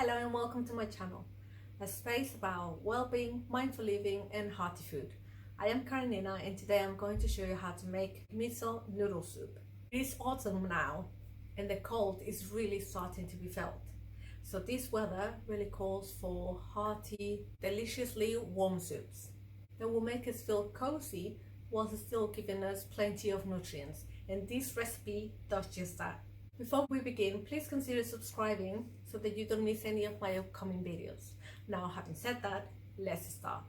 Hello and welcome to my channel, a space about well-being, mindful living and hearty food. I am Karanina and today I'm going to show you how to make miso noodle soup. It is autumn now and the cold is really starting to be felt. So this weather really calls for hearty, deliciously warm soups that will make us feel cozy whilst still giving us plenty of nutrients, and this recipe does just that. Before we begin, please consider subscribing so that you don't miss any of my upcoming videos. Now, having said that, let's start.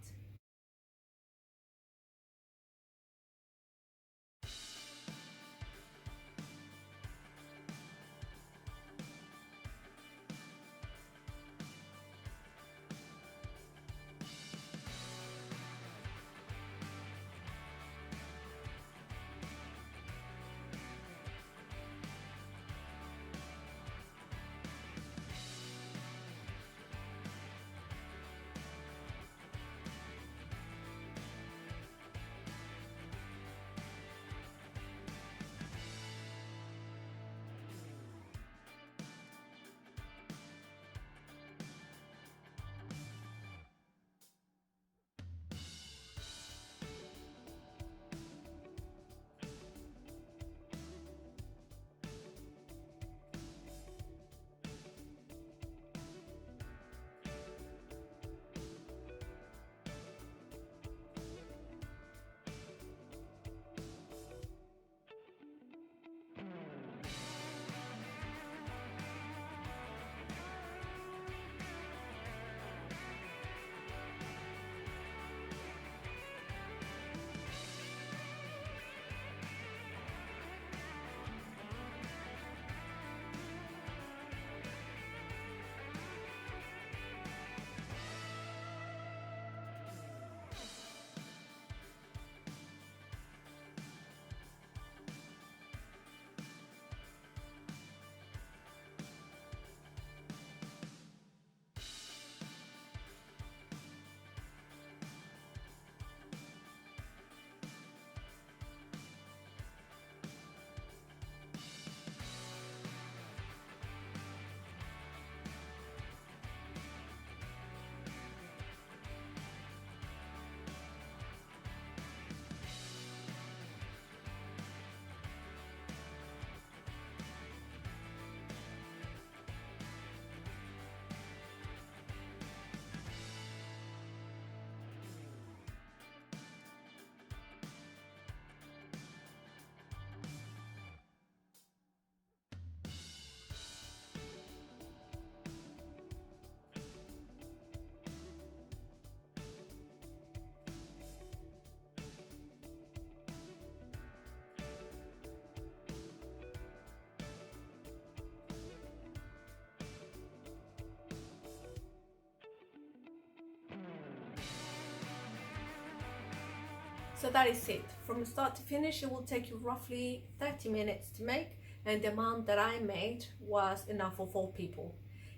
So that is it. From start to finish, it will take you roughly 30 minutes to make, and the amount that I made was enough for 4 people.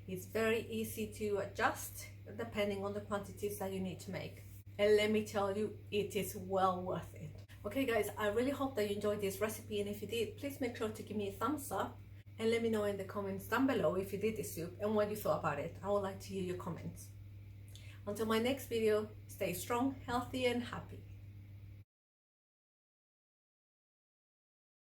It's very easy to adjust depending on the quantities that you need to make. And let me tell you, it is well worth it. Okay guys, I really hope that you enjoyed this recipe, and if you did, please make sure to give me a thumbs up and let me know in the comments down below if you did this soup and what you thought about it. I would like to hear your comments. Until my next video, stay strong, healthy and happy.